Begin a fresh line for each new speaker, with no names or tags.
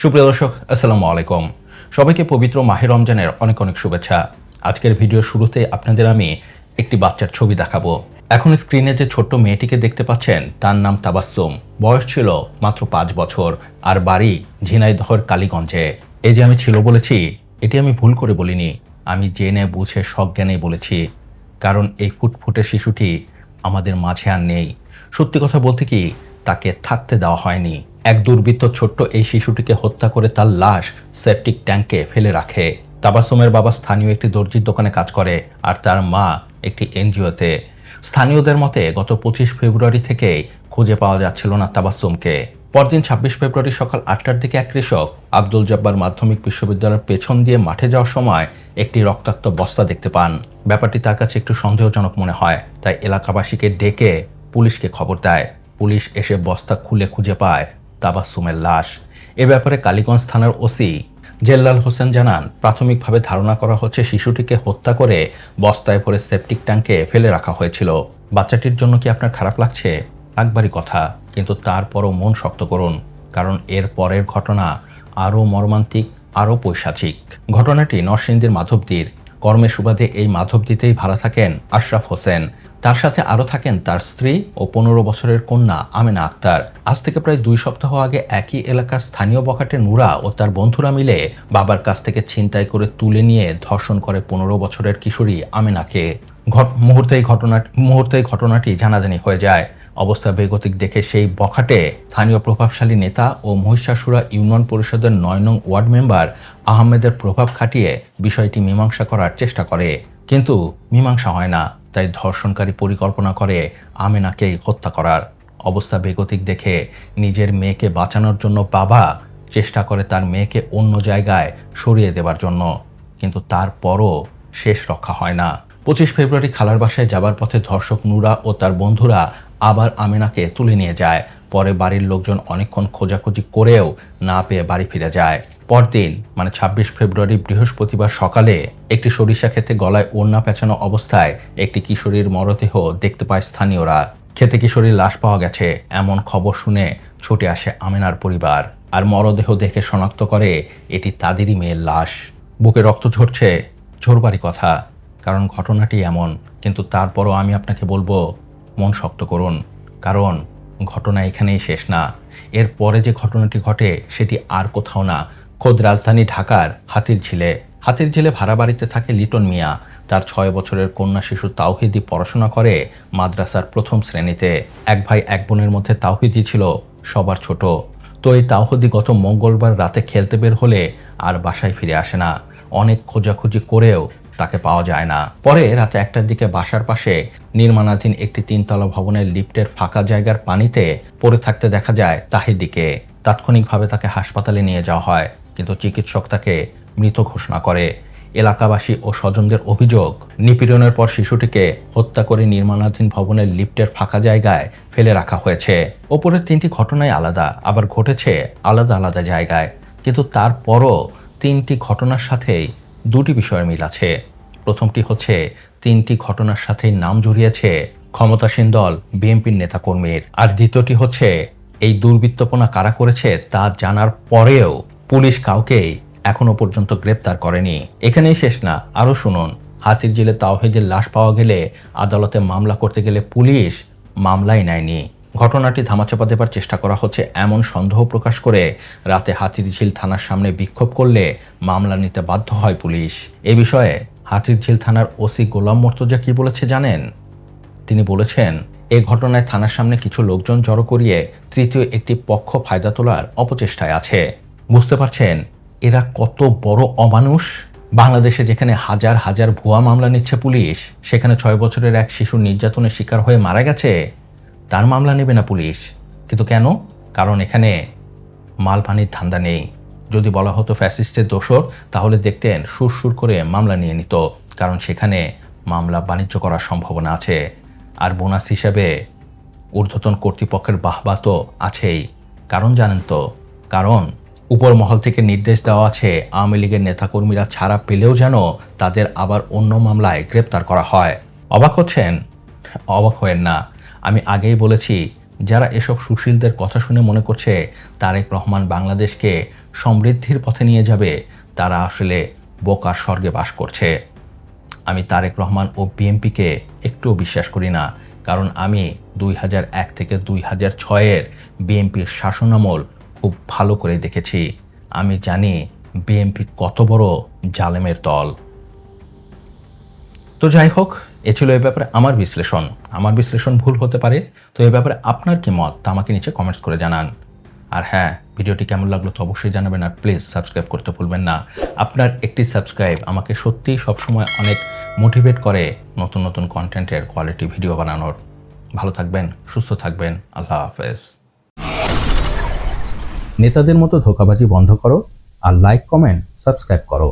সুপ্রিয় দর্শক, আসসালামু আলাইকুম। সবাইকে পবিত্র মাহে রমজানের অনেক অনেক শুভেচ্ছা। আজকের ভিডিওর শুরুতে আপনাদের আমি একটি বাচ্চার ছবি দেখাবো। এখন স্ক্রিনে যে ছোট্ট মেয়েটিকে দেখতে পাচ্ছেন তার নাম তাবাসসুম। বয়স ছিল মাত্র 5 বছর আর বাড়ি ঝিনাইদহের কালীগঞ্জে। এই যে আমি ছিল বলেছি, এটি আমি ভুল করে বলিনি, আমি জেনে বুঝে সজ্ঞানে বলেছি। কারণ এই ফুটফুটে শিশুটি আমাদের মাঝে আর নেই। সত্যি কথা বলতে কি, তাকে থাকতে দেওয়া হয়নি। এক দুর্বৃত্ত ছোট্ট এই শিশুটিকে হত্যা করে তার লাশ সেপটিক ট্যাঙ্কে ফেলে রাখে। তাবাসসুমের বাবা স্থানীয় একটি দর্জির দোকানে কাজ করে আর তার মা একটি এনজিওতে। স্থানীয়দের মতে গত 25 ফেব্রুয়ারি থেকে খুঁজে পাওয়া যাচ্ছিল না তাবাসসুমকে। পরদিন 26 ফেব্রুয়ারি সকাল 8টার দিকে এক কৃষক আব্দুল জব্বার মাধ্যমিক বিশ্ববিদ্যালয়ের পেছন দিয়ে মাঠে যাওয়ার সময় একটি রক্তাক্ত বস্তা দেখতে পান। ব্যাপারটি তার কাছে একটু সন্দেহজনক মনে হয়, তাই এলাকাবাসীকে ডেকে পুলিশকে খবর দেয়। পুলিশ এসে বস্তা খুলে খুঁজে পায় তাবাসসুমের লাশ। এ ব্যাপারে কালীগঞ্জ থানার ওসি জেল্লাল হোসেন জানান, প্রাথমিকভাবে ধারণা করা হচ্ছে শিশুটিকে হত্যা করে বস্তায় ভরে সেপটিক ট্যাঙ্কে ফেলে রাখা হয়েছিল। বাচ্চাটির জন্য কি আপনার খারাপ লাগছে? একবারই কথা, কিন্তু তারপরও মন শক্ত করুন, কারণ এর পরের ঘটনা আরও মর্মান্তিক, আরও পৈশাচিক। ঘটনাটি নরসিংদীর মাধবদীর। কর্মের সুবাদে এই মাধবদীতেই ভাড়া থাকেন আশরাফ হোসেন। তার সাথে আরও থাকেন তার স্ত্রী ও 15 বছরের কন্যা আমেনা আক্তার। আজ থেকে প্রায় 2 সপ্তাহ আগে একই এলাকার স্থানীয় বখাটে নুরা ও তার বন্ধুরা মিলে বাবার কাছ থেকে ছিনতাই করে তুলে নিয়ে ধর্ষণ করে 15 বছরের কিশোরী আমেনাকে। মুহূর্তেই ঘটনাটি জানাজানি হয়ে যায়। অবস্থা বেগতিক দেখে সেই বখাটে স্থানীয় প্রভাবশালী নেতা ও মহিষাসুরা ইউনিয়ন পরিষদের 9 নং ওয়ার্ড মেম্বার আহমেদের প্রভাব খাটিয়ে বিষয়টি মীমাংসা করার চেষ্টা করে, কিন্তু মীমাংসা হয় না। তাই ধর্ষণকারী পরিকল্পনা করে আমেনাকেই হত্যা করার। অবস্থা বেগতিক দেখে নিজের মেয়েকে বাঁচানোর জন্য বাবা চেষ্টা করে তার মেয়েকে অন্য জায়গায় সরিয়ে দেবার জন্য, কিন্তু তারপরও শেষ রক্ষা হয় না। 25 ফেব্রুয়ারি খালার বাসায় যাবার পথে ধর্ষক নুরা ও তার বন্ধুরা আবার আমেনাকে তুলে নিয়ে যায়। পরে বাড়ির লোকজন অনেকক্ষণ খোঁজাখুঁজি করেও না পেয়ে বাড়ি ফিরে যায়। পরদিন মানে 26 ফেব্রুয়ারি বৃহস্পতিবার সকালে একটি সরিষা ক্ষেতে গলায় ওড়না পেঁচানো অবস্থায় একটি কিশোরীর মরদেহ দেখতে পায় স্থানীয়রা। ক্ষেতে কিশোরীর লাশ পাওয়া গেছে এমন খবর শুনে ছুটে আসে আমেনার পরিবার, আর মরদেহ দেখে শনাক্ত করে এটি তাদেরই মেয়ের লাশ। বুকে রক্ত ঝরছে, ঝরবারই কথা, কারণ ঘটনাটি এমন। কিন্তু তারপরও আমি আপনাকে বলবো, মন শক্ত করুন, কারণ ঘটনা এখানেই শেষ না। এর পরে যে ঘটনাটি ঘটে সেটি আর কোথাও না, খোদ রাজধানী ঢাকার হাতিরঝিলে ভাড়া বাড়িতে থাকে লিটন মিয়া। তার 6 বছরের কন্যা শিশু তাওহিদি পড়াশোনা করে মাদ্রাসার 1ম শ্রেণীতে। এক ভাই এক বোনের মধ্যে তাওহিদি ছিল সবার ছোট। তো এই তাওহিদি গত মঙ্গলবার রাতে খেলতে বের হলে আর বাসায় ফিরে আসে না। অনেক খোঁজাখুঁজি করেও তাকে পাওয়া যায় না। পরে রাতে 1টার দিকে বাসার পাশে নির্মাণাধীন একটি 3তলা ভবনের লিফটের ফাঁকা জায়গার পানিতে পড়ে থাকতে দেখা যায় তাহিদিকে। তাৎক্ষণিকভাবে তাকে হাসপাতালে নিয়ে যাওয়া হয়, কিন্তু চিকিৎসক তাকে মৃত ঘোষণা করে। এলাকাবাসী ও স্বজনদের অভিযোগ, নিপীড়নের পর শিশুটিকে হত্যা করে নির্মাণাধীন ভবনের লিফটের ফাঁকা জায়গায় ফেলে রাখা হয়েছে। ওপরের 3টি ঘটনাই আলাদা, আবার ঘটেছে আলাদা আলাদা জায়গায়, কিন্তু তারপরও 3টি ঘটনার সাথেই 2টি বিষয়ের মিল আছে। প্রথমটি হচ্ছে 3টি ঘটনার সাথেই নাম জড়িয়েছে ক্ষমতাসীন দল বিএনপির নেতাকর্মীর, আর দ্বিতীয়টি হচ্ছে এই দুর্বৃত্তপনা কারা করেছে তা জানার পরেও পুলিশ কাউকেই এখনো পর্যন্ত গ্রেপ্তার করেনি। এখানেই শেষ না, আরও শুনুন। হাতিরঝিলে তাওহিদের লাশ পাওয়া গেলে আদালতে মামলা করতে গেলে পুলিশ মামলাই নেয়নি। ঘটনাটি ধামাচাপা দেবার চেষ্টা করা হচ্ছে এমন সন্দেহ প্রকাশ করে রাতে হাতিরঝিল থানার সামনে বিক্ষোভ করলে মামলা নিতে বাধ্য হয় পুলিশ। এ বিষয়ে হাতিরঝিল থানার ওসি গোলাম মর্তজা কি বলেছে জানেন? তিনি বলেছেন, এই ঘটনায় থানার সামনে কিছু লোকজন জড়ো করিয়ে তৃতীয় একটি পক্ষ ফায়দা তোলার অপচেষ্টায় আছে। বুঝতে পারছেন এরা কত বড় অমানুষ? বাংলাদেশে যেখানে হাজার হাজার ভুয়া মামলা নিচ্ছে পুলিশ, সেখানে 6 বছরের এক শিশু নির্যাতনের শিকার হয়ে মারা গেছে, তার মামলা নেবে না পুলিশ। কিন্তু কেন? কারণ এখানে মালপানির ধান্দা নেই। যদি বলা হতো ফ্যাসিস্টের দোসর, তাহলে দেখতেন সুর করে মামলা নিয়ে নিত, কারণ সেখানে মামলা বাণিজ্য করার সম্ভাবনা আছে। আর বোনাস হিসেবে ঊর্ধ্বতন কর্তৃপক্ষের বাহবা তো আছেই। কারণ জানেন তো, কারণ উপর মহল থেকে নির্দেশ দেওয়া আছে আওয়ামী লীগের নেতাকর্মীরা ছাড়া পেলেও যেন তাদের আবার অন্য মামলায় গ্রেপ্তার করা হয়। অবাক হচ্ছেন? অবাক হয়েন না। আমি আগেই বলেছি যারা এসব সুশীলদের কথা শুনে মনে করছে তারেক রহমান বাংলাদেশকে সমৃদ্ধির পথে নিয়ে যাবে, তারা আসলে বোকার স্বর্গে বাস করছে। আমি তারেক রহমান ও বিএনপিকে একটুও বিশ্বাস করি না, কারণ আমি 2001 থেকে 2006-এর বিএনপির শাসনামল খুব ভালো করে দেখেছি। আমি জানি বিএনপি কত বড় জালেমের দল। তো যাই হোক, এ ছিল এই ব্যাপারে আমার বিশ্লেষণ। আমার বিশ্লেষণ ভুল হতে পারে, তো এই ব্যাপারে আপনার কি মত তা আমাকে নিচে কমেন্টস করে জানান। আর হ্যাঁ, ভিডিওটি কেমন লাগলো তো অবশ্যই জানাবেন, আর প্লিজ সাবস্ক্রাইব করতে ভুলবেন না। আপনার একটি সাবস্ক্রাইব আমাকে সত্যিই সবসময় অনেক মোটিভেট করে নতুন নতুন কন্টেন্টের কোয়ালিটি ভিডিও বানানোর। ভালো থাকবেন, সুস্থ থাকবেন, আল্লাহ হাফেজ। নেতাদের মতো ধোঁকাবাজি বন্ধ করো আর লাইক, কমেন্ট, সাবস্ক্রাইব করো।